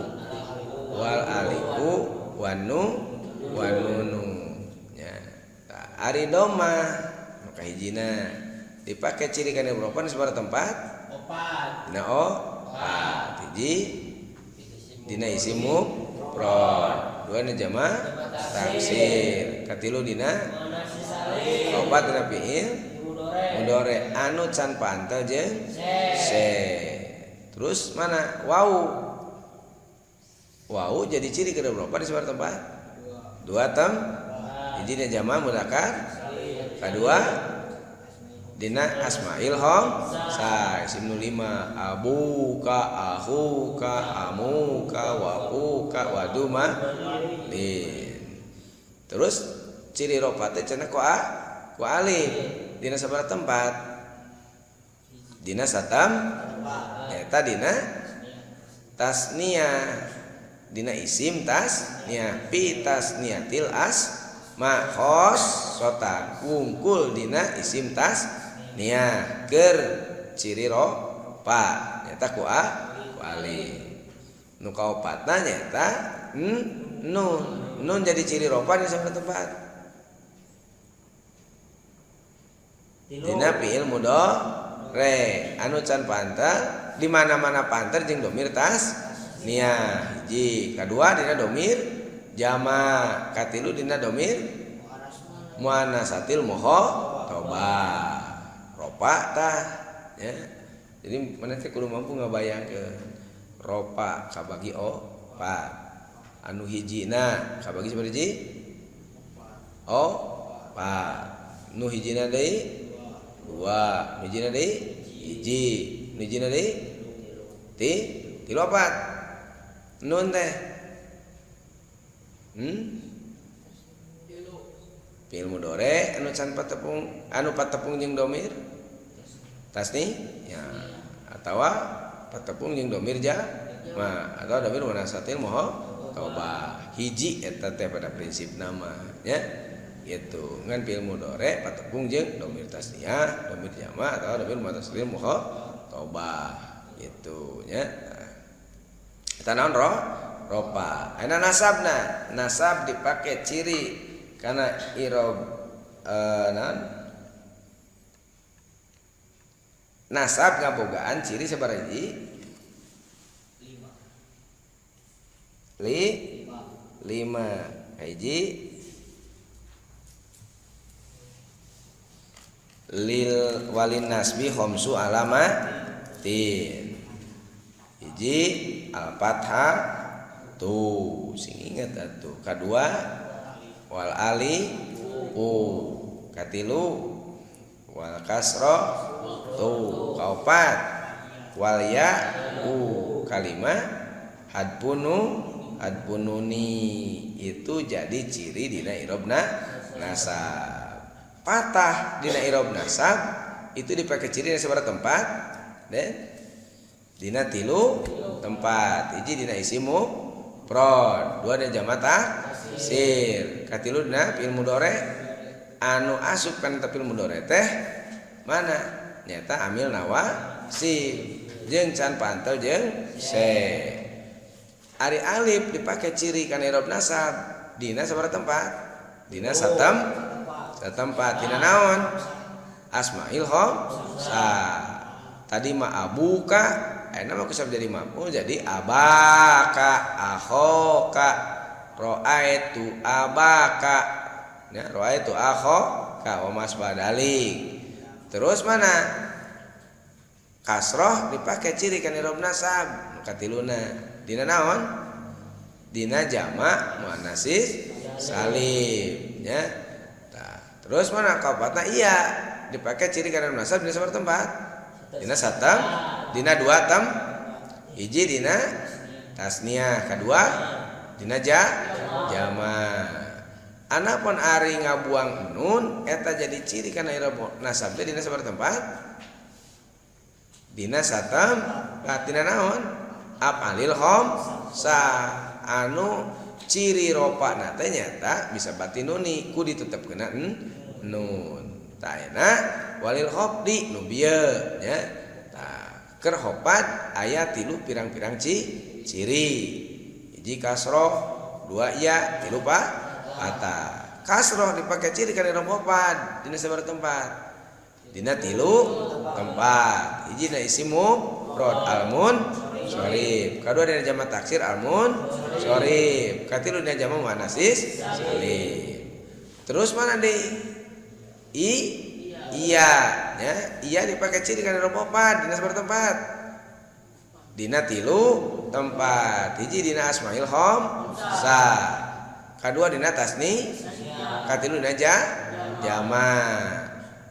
wal alifu wan nunu ya. Ari doma maka hijina dipake ciri kana beropan sabaraha tempat opat. Dina opat hiji dina isim mufrad, dua dina jama' taksir, katilu dina opat dina fiil mudhari anu can pantel jeung se. Terus mana wau jadi ciri kada berapa di sabaraha tempat dua hiji dina jama' mudzakkar, kadua dina asmail homsa isim nu 5 abuka akhuka amuka wakuka waduma lin. Terus ciri ropa teh cenah ku alif dina sabaraha tempat dina satam eta dina tasniyah dina isim tasniyah pi tasniyatil asma khossotan wungkul dina isim tasniyah keur ciri ropa nyata ku alif nu kaopatna nyata nun jadi ciri ropa di sabaraha tempat dina fiil mudhari anu can panter di mana-mana panter jeung domir tasniyah hiji kadua dina domir jama katilu dina domir muannatsatil mukhatabah ropa tah ya. Jadi mana teh kudu mampu ngabayangkeun ropa kabagi opat anu hijina kabagi sabaraha hiji opat nu hijina deui dua nu hijina deui hiji nu hijina deui tilu opat nun teh fiil mudhari anu can patepung jeung domir tasni ya atawa patepung jeung domir jama atau domir muannatsatil mukhatabah hiji eta teh pada prinsip nama nya gitu ngan fiil mudhari patepung jeung domir tasniyah domir jama atau domir muannatsatil mukhatabah gitu nya eta naon ropa ana nasab dipake ciri kana i'rab nasab ngabogaan ciri sabaraha hiji 5 hiji lil walin nasbi khamsu alamatin hiji al fathah tuh sing inget atuh kadua wal ali katilu wal kasra tuh kaopat wal ya kalima hadpununi itu jadi ciri dina i'rab nasab. Patah dina i'rab nasab itu dipakai ciri dina sabaraha tempat dan dina tilu tempat hiji dina isim mufrad dua dina jamak taksir katilu dina fiil mudhari anu asup kana fiil mudhari teh mana nyata amil nawasib jeung can pantel jeung se ari alif dipake ciri kana i'rab nasab dina sabaraha tempat dina satempat dina naon asmail khamsa tadi ma abuka nama kusab jadi maf'ul jadi abaka akhoka ra'aitu abaka ya ra'aitu akhoka wa masbadalik terus mana kasroh dipakai ciri kan i'rab nasab katiluna dina naon dina jamak muannatsis salim ya terus mana kaopatna iya dipakai ciri kan i'rab nasab dina sabaraha tempat dina satam dina dua tam hiji dina tasniyah kadua dina jama anapun ari ngabuang nun eta jadi ciri kana i'rab nasab teh dina sabaraha tempat dina satam latina naon af'alil khamsa anu ciri ropa na teh nyata bisa batinuni ku ditetepkeuna nun taena walil khafdi nu bieu nya tah keur khopat aya tilu pirang-pirang ciri hiji kasroh dua ya tilu patah kasroh dipake ciri kana i'rab khopat dina sabaraha tempat dina tilu tempat hiji dina isim mufrad almun sharif kadua dina jamak taksir almun sharif katilu dina jamak muannatsis salim terus mana deui iya ya iya dipakai ciri kana i'rab khopat dina sabaraha tempat dina tilu tempat hiji dina asmail khamsa kadua dina tasni katilu dina jamak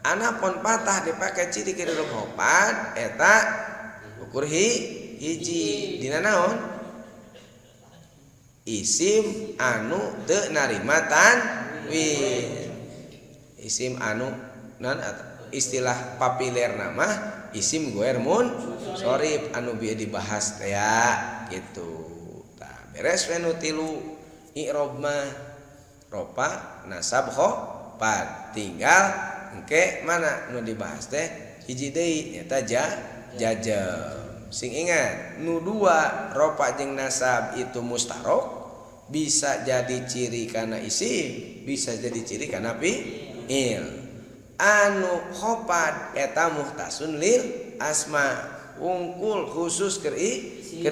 Anapun patah dipakai ciri ke huruf hopat eta ukur hiji dina naon isim anu teu narima tanwin. Isim anu istilah populer nama isim goer munsorif anu bieu dibahas teh ya gitu. Tah beres we nu tilu i'rab mah ropa nasab khopat tinggal engke mana nu dibahas teh hiji deui nyata jajam. Sing ingat nu dua ropa jeung nasab itu mustarok bisa jadi ciri kana isim bisa jadi ciri kana fi'il. Anu khopat eta muhtasun lil asma wungkul khusus keur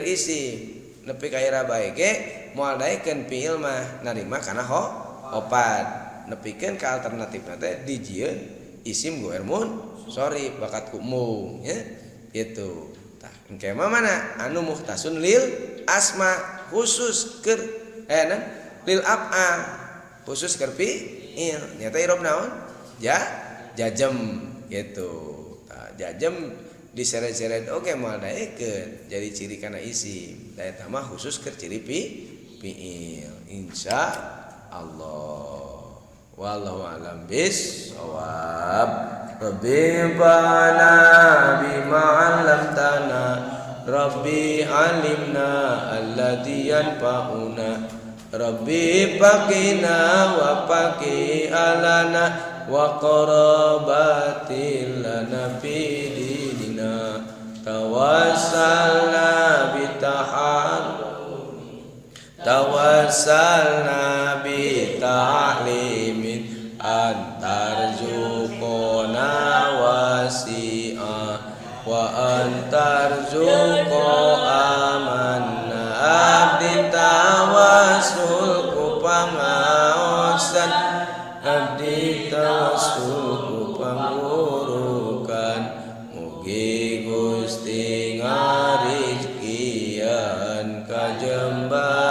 isim nepi ka ira bae ge moal daekeun fi'il mah narima kana khopat nepikeun ka alternatifna teh dijieun isim goer munsorif bakat kumung ya gitu. Tah engke mah mana anu muhtasun lil asma khusus keur lil af'al khusus keur fi'il nyata i'rab naon jajam gitu. Tah jajam diseret-seret oge moal daekeun jadi ciri kana isim da eta mah khusus keur ciri fi'il insyaallah. Wallahu a'lam bis-shawab. Rabbi bana bima 'allamtana Rabbi alimna alladzi yanfa'una Rabbi faqina wa faqi alana wa qarabatil lana fi dinina tawassalna bi ta'limin antar zuqona wasi'a wa antar zuqo amanna abdi tawassul ku pangaosan abdi tawassul ku pangurukan mugi Gusti ngarizkian kajembar